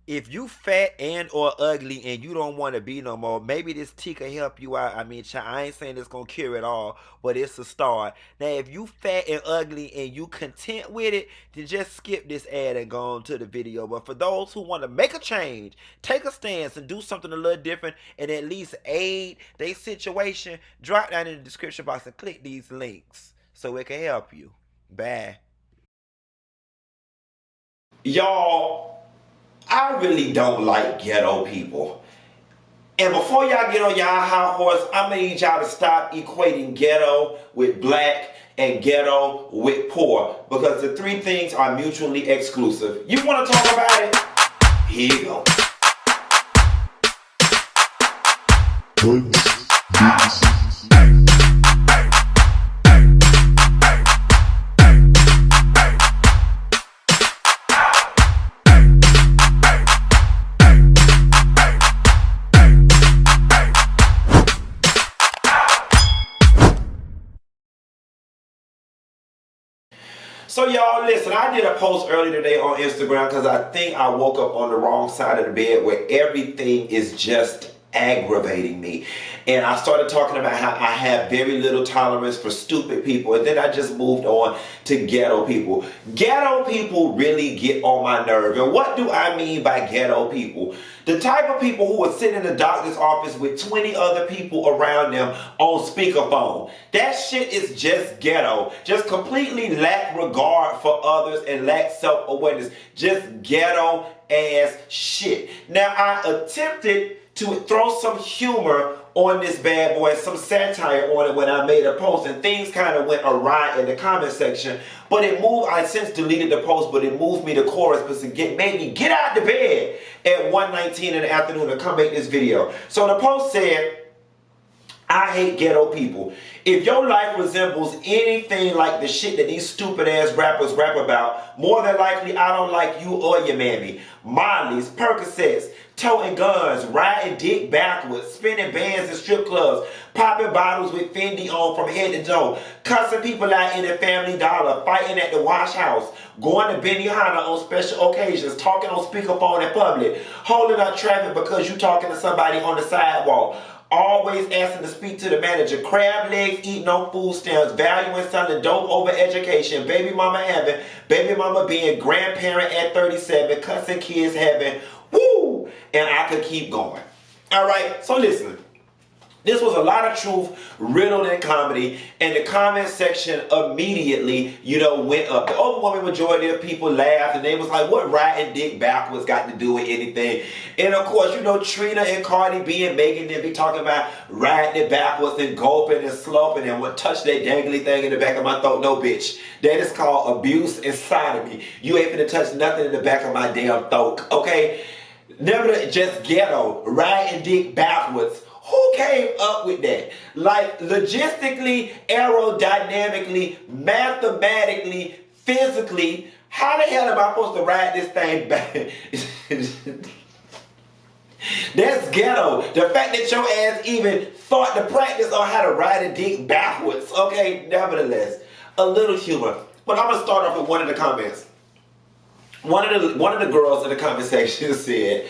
if you fat and or ugly and you don't want to be no more, maybe this tea can help you out. I mean, I ain't saying it's gonna cure it all, but it's a start. Now, if you fat and ugly and you content with it, then just skip this ad and go on to the video. But for those who want to make a change, take a stance and do something a little different, and at least aid their situation, drop down in the description box and click these links so it can help you. Bye. Y'all, I really don't like ghetto people. And before y'all get on y'all high horse, I'm gonna need y'all to stop equating ghetto with black and ghetto with poor, because the three things are mutually exclusive. You wanna talk about it? Here you go. So y'all, listen, I did a post earlier today on Instagram because I think I woke up on the wrong side of the bed where everything is just aggravating me. And I started talking about how I have very little tolerance for stupid people. And then I just moved on to ghetto people. Ghetto people really get on my nerve. And what do I mean by ghetto people? The type of people who would sit in the doctor's office with 20 other people around them on speakerphone. That shit is just ghetto. Just completely lack regard for others and lack self-awareness. Just ghetto ass shit. Now, I attempted to throw some humor on this bad boy, some satire on it when I made a post, and things kind of went awry in the comment section. But it moved, I since deleted the post, but it moved me to chorus because it made me get out the bed at 1:19 in the afternoon to come make this video. So the post said, I hate ghetto people. If your life resembles anything like the shit that these stupid ass rappers rap about, more than likely I don't like you or your mammy. Molly's, Percocets, toting guns, riding dick backwards, spinning bands in strip clubs, popping bottles with Fendi on from head to toe, cussing people out in the Family Dollar, fighting at the wash house, going to Benihana on special occasions, talking on speakerphone in public, holding up traffic because you talking to somebody on the sidewalk, always asking to speak to the manager, crab legs eating on food stamps, valuing selling dope over education, baby mama having, baby mama being grandparent at 37, cussing kids having, woo, and I could keep going. All right, so listen. This was a lot of truth riddled in comedy, and the comment section immediately, went up. The overwhelming majority of people laughed, and they was like, what riding dick backwards got to do with anything? And of course, Trina and Cardi B and Megan, they be talking about riding it backwards and gulping and sloping and what touch that dangly thing in the back of my throat. No, bitch. That is called abuse and sodomy. You ain't finna touch nothing in the back of my damn throat, okay? Never just ghetto, riding dick backwards. Who came up with that? Like, logistically, aerodynamically, mathematically, physically, how the hell am I supposed to ride this thing back? That's ghetto. The fact that your ass even thought to practice on how to ride a dick backwards. Okay, nevertheless, a little humor. But I'm going to start off with one of the comments. One of the girls in the comment section said,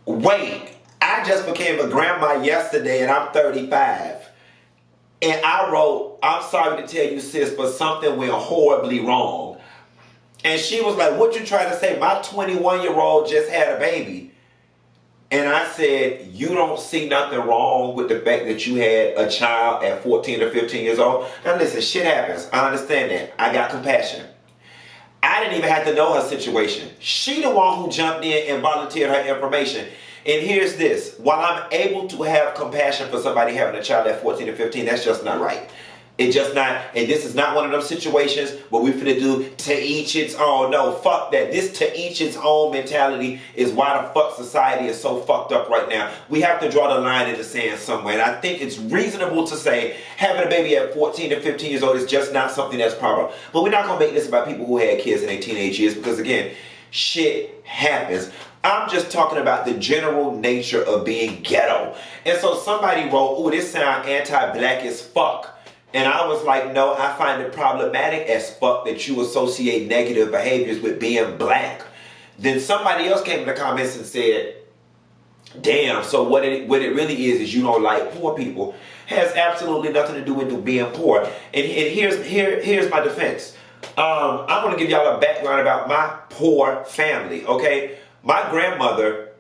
wait, I just became a grandma yesterday and I'm 35. And I wrote, I'm sorry to tell you, sis, but something went horribly wrong. And she was like, what you trying to say? My 21-year-old just had a baby. And I said, you don't see nothing wrong with the fact that you had a child at 14 or 15 years old. Now listen, shit happens. I understand that. I got compassion. I didn't even have to know her situation. She the one who jumped in and volunteered her information. And here's this. While I'm able to have compassion for somebody having a child at 14 or 15, that's just not right. It's just not, and this is not one of those situations where we finna do to each its own. No, fuck that. This to each its own mentality is why the fuck society is so fucked up right now. We have to draw the line in the sand somewhere. And I think it's reasonable to say having a baby at 14 to 15 years old is just not something that's proper. But we're not gonna make this about people who had kids in their teenage years because again, shit happens. I'm just talking about the general nature of being ghetto. And so somebody wrote, ooh, this sounds anti-black as fuck. And I was like, no, I find it problematic as fuck that you associate negative behaviors with being black. Then somebody else came in the comments and said, damn, so what it really is you don't like poor people. Has absolutely nothing to do with being poor. And here's my defense. I'm gonna give y'all a background about my poor family. Okay, my grandmother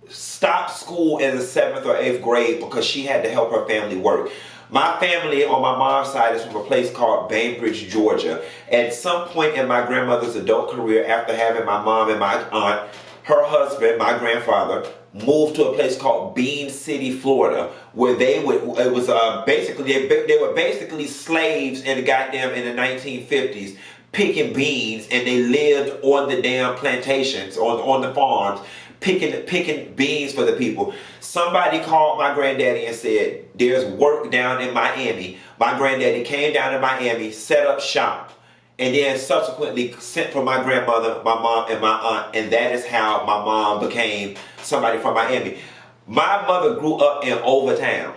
stopped school in the 7th or 8th grade because she had to help her family work. My family on my mom's side is from a place called Bainbridge, Georgia. At some point in my grandmother's adult career, after having my mom and my aunt, her husband, my grandfather, moved to a place called Bean City, Florida, where they would, it was basically, they were basically slaves in the goddamn, in the 1950s, picking beans, and they lived on the damn plantations, on the farms, picking beans for the people. Somebody called my granddaddy and said, there's work down in Miami. My granddaddy came down to Miami, set up shop, and then subsequently sent for my grandmother, my mom, and my aunt, and that is how my mom became somebody from Miami. My mother grew up in Overtown.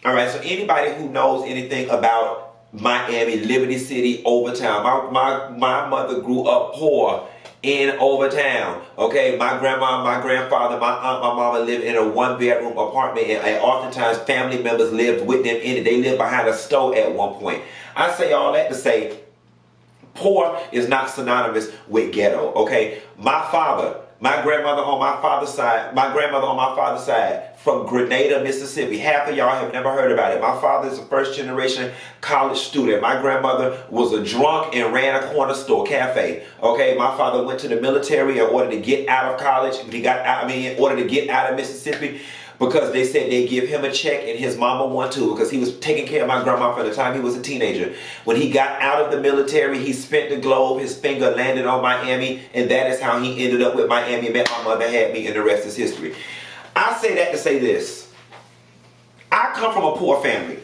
All right, so anybody who knows anything about Miami, Liberty City, Overtown, my mother grew up poor in Overtown. Okay, my grandma, my grandfather, my aunt, my mama lived in a 1-bedroom apartment, and oftentimes family members lived with them in it. They lived behind a stove at one point. I say all that to say, poor is not synonymous with ghetto. Okay, my grandmother on my father's side from Grenada, Mississippi. Half of y'all have never heard about it. My father is a first generation college student. My grandmother was a drunk and ran a corner store cafe. Okay, my father went to the military in order to get out of college. In order to get out of Mississippi, because they said they give him a check and his mama one too, because he was taking care of my grandma from the time he was a teenager. When he got out of the military, he spent the globe, his finger landed on Miami, and that is how he ended up with Miami, met my mother, had me, and the rest is history. I say that to say this. I come from a poor family.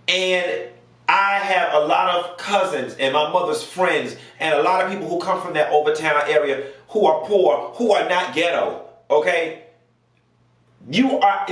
And I have a lot of cousins and my mother's friends and a lot of people who come from that Overtown area who are poor, who are not ghetto. Okay? Ghetto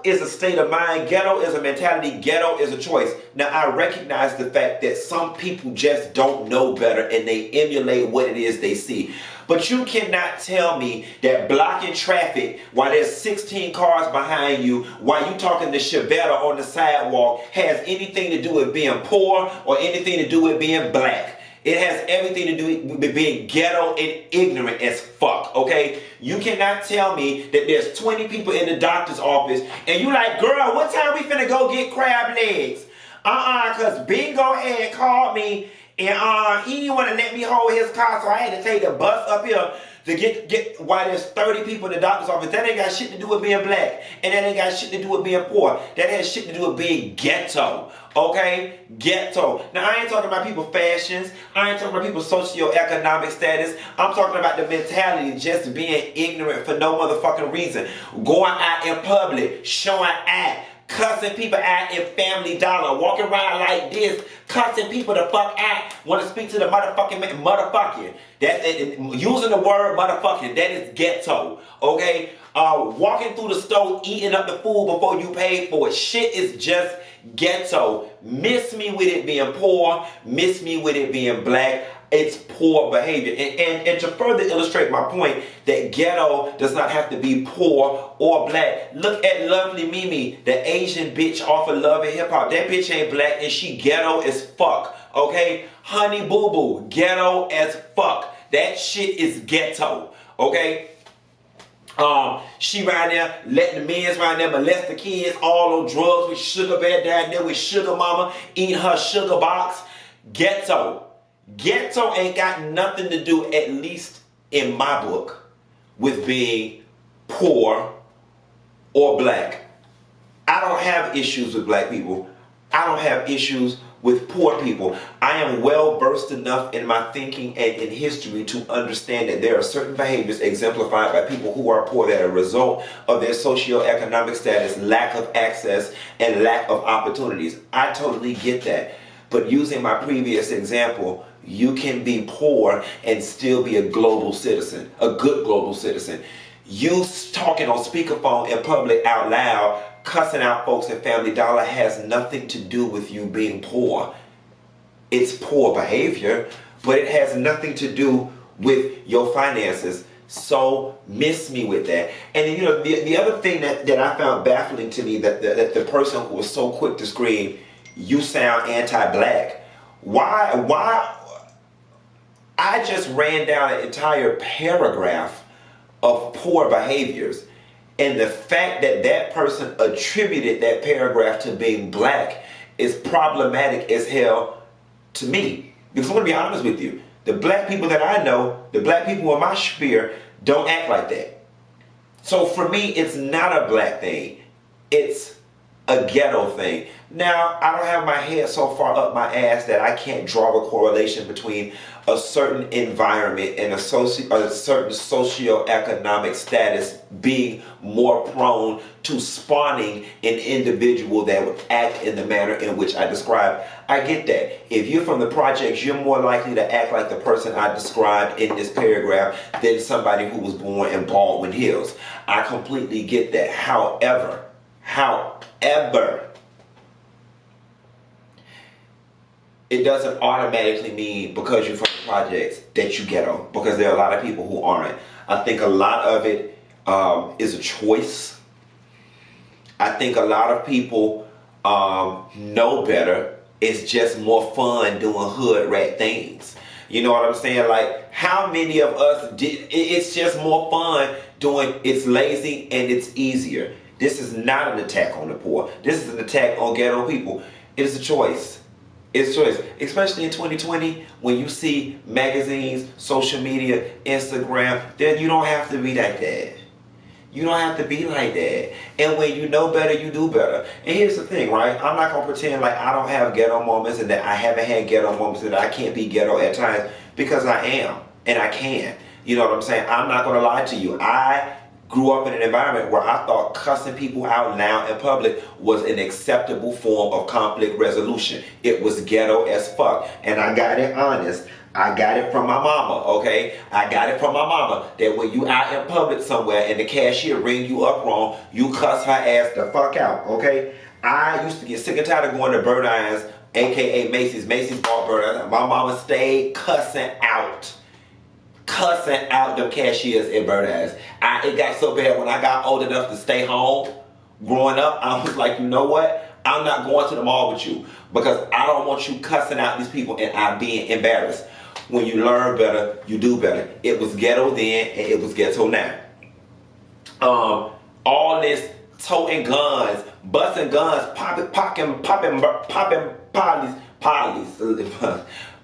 is a state of mind. Ghetto is a mentality. Ghetto is a choice. Now, I recognize the fact that some people just don't know better and they emulate what it is they see. But you cannot tell me that blocking traffic while there's 16 cars behind you, while you talking to Chevetta on the sidewalk, has anything to do with being poor or anything to do with being black. It has everything to do with being ghetto and ignorant as fuck, okay? You cannot tell me that there's 20 people in the doctor's office and you like, girl, what time we finna go get crab legs? Cause Bingo had called me and he didn't want to let me hold his car, so I had to take the bus up here to get why there's 30 people in the doctor's office. That ain't got shit to do with being black. And that ain't got shit to do with being poor. That has shit to do with being ghetto. Okay? Ghetto. Now, I ain't talking about people's fashions. I ain't talking about people's socioeconomic status. I'm talking about the mentality just being ignorant for no motherfucking reason. Going out in public, showing out, cussing people out in Family Dollar, walking around like this, cussing people the fuck out, want to speak to the motherfucking. That's it. Using the word motherfucking, that is ghetto, okay? Walking through the store, eating up the food before you pay for it. Shit is just ghetto. Miss me with it being poor, miss me with it being black. It's poor behavior. And to further illustrate my point that ghetto does not have to be poor or black, look at Lovely Mimi, the Asian bitch off of Love and Hip Hop. That bitch ain't black and she ghetto as fuck. Okay? Honey Boo Boo, ghetto as fuck. That shit is ghetto. Okay? She right there letting the men's right there molest the kids, all on drugs with Sugar Bear down there with Sugar Mama, eating her sugar box. Ghetto. Ghetto ain't got nothing to do, at least in my book, with being poor or black. I don't have issues with black people. I don't have issues with poor people. I am well versed enough in my thinking and in history to understand that there are certain behaviors exemplified by people who are poor that are a result of their socioeconomic status, lack of access, and lack of opportunities. I totally get that. But using my previous example, you can be poor and still be a global citizen, a good global citizen. You talking on speakerphone in public out loud, cussing out folks at Family Dollar has nothing to do with you being poor. it's poor behavior, but it has nothing to do with your finances. So miss me with that. And then, the other thing that I found baffling to me, that the person who was so quick to scream, "You sound anti-black." Why? I just ran down an entire paragraph of poor behaviors. And the fact that that person attributed that paragraph to being black is problematic as hell to me. Because I'm going to be honest with you. The black people that I know, the black people in my sphere, don't act like that. So for me, it's not a black thing. It's a ghetto thing. Now, I don't have my head so far up my ass that I can't draw a correlation between a certain environment and a certain socioeconomic status being more prone to spawning an individual that would act in the manner in which I described. I get that. If you're from the projects, you're more likely to act like the person I described in this paragraph than somebody who was born in Baldwin Hills. I completely get that. However, it doesn't automatically mean because you're from the projects that you ghetto, because there are a lot of people who aren't. I think a lot of it is a choice. I think a lot of people know better. It's just more fun doing hood rat things. You know what I'm saying? Like, how many of us it's just more fun doing, it's lazy and it's easier. This is not an attack on the poor. This is an attack on ghetto people. It is a choice. It's a choice. Especially in 2020, when you see magazines, social media, Instagram, then you don't have to be like that. You don't have to be like that. And when you know better, you do better. And here's the thing, right? I'm not going to pretend like I don't have ghetto moments and that I haven't had ghetto moments and that I can't be ghetto at times, because I am. And I can. You know what I'm saying? I'm not going to lie to you. I grew up in an environment where I thought cussing people out now in public was an acceptable form of conflict resolution. It was ghetto as fuck. And I got it honest. I got it from my mama, okay? I got it from my mama that when you out in public somewhere and the cashier ring you up wrong, you cuss her ass the fuck out, okay? I used to get sick and tired of going to Bird Irons, aka Macy's. Macy's bought Bird Irons. My mama stayed cussing out them cashiers at Bird Irons. It got so bad when I got old enough to stay home growing up, I was like, you know what? I'm not going to the mall with you because I don't want you cussing out these people and I being embarrassed. When you learn better, you do better. It was ghetto then and it was ghetto now. All this toting guns, busting guns, popping polys,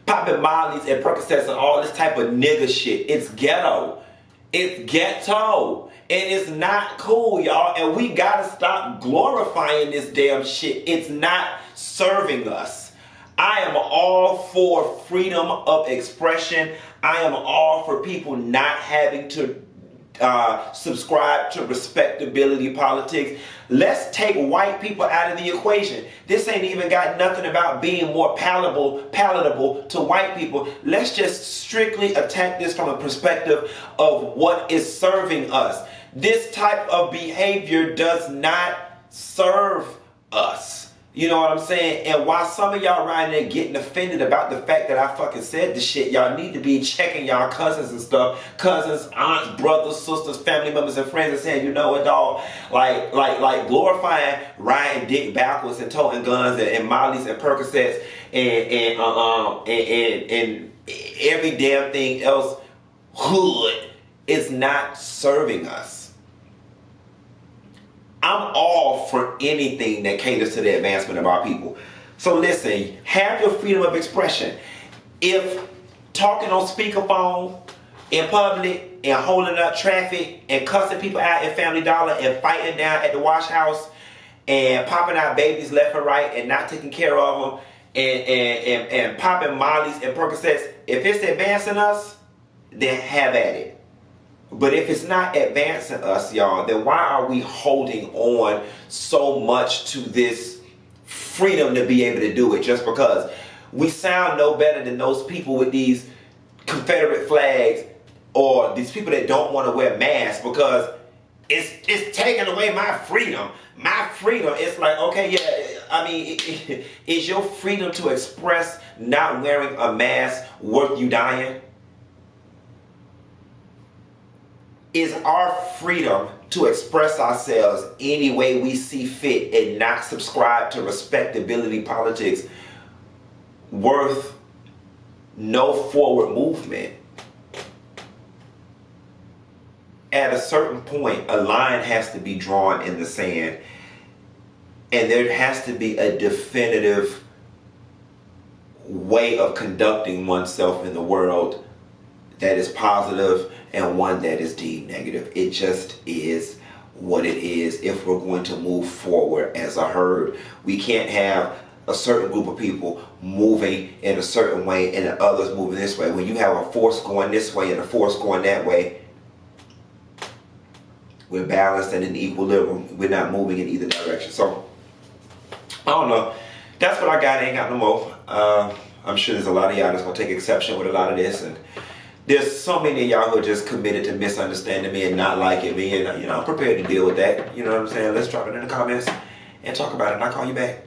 popping mollies and Percocets and all this type of nigga shit. It's ghetto. It's ghetto. And it's not cool, y'all. And we gotta stop glorifying this damn shit. It's not serving us. I am all for freedom of expression. I am all for people not having to subscribe to respectability politics. Let's take white people out of the equation. This ain't even got nothing about being more palatable to white people. Let's just strictly attack this from a perspective of what is serving us. This type of behavior does not serve us. You know what I'm saying? And while some of y'all right there getting offended about the fact that I fucking said this shit, y'all need to be checking y'all cousins and stuff. Cousins, aunts, brothers, sisters, family members, and friends, and saying, you know what, dog? Like glorifying riding dick backwards and toting guns and Molly's and Percocets and every damn thing else hood is not serving us. I'm all for anything that caters to the advancement of our people. So listen, have your freedom of expression. If talking on speakerphone in public and holding up traffic and cussing people out in Family Dollar and fighting down at the wash house and popping out babies left and right and not taking care of them and popping Molly's and Percocets, if it's advancing us, then have at it. But if it's not advancing us, y'all, then why are we holding on so much to this freedom to be able to do it? Just because we sound no better than those people with these Confederate flags or these people that don't want to wear masks because it's taking away my freedom. My freedom, it's like, okay, yeah, I mean, is your freedom to express not wearing a mask worth you dying? Is our freedom to express ourselves any way we see fit and not subscribe to respectability politics worth no forward movement? At a certain point, a line has to be drawn in the sand, and there has to be a definitive way of conducting oneself in the world that is positive and one that is deemed negative. It just is what it is if we're going to move forward as a herd. We can't have a certain group of people moving in a certain way and the others moving this way. When you have a force going this way and a force going that way, we're balanced and in equilibrium. We're not moving in either direction. So, I don't know. That's what I got. I ain't got no more. I'm sure there's a lot of y'all that's going to take exception with a lot of this. And there's so many of y'all who are just committed to misunderstanding me and not liking me. And, I'm prepared to deal with that. You know what I'm saying? Let's drop it in the comments and talk about it. And I'll call you back.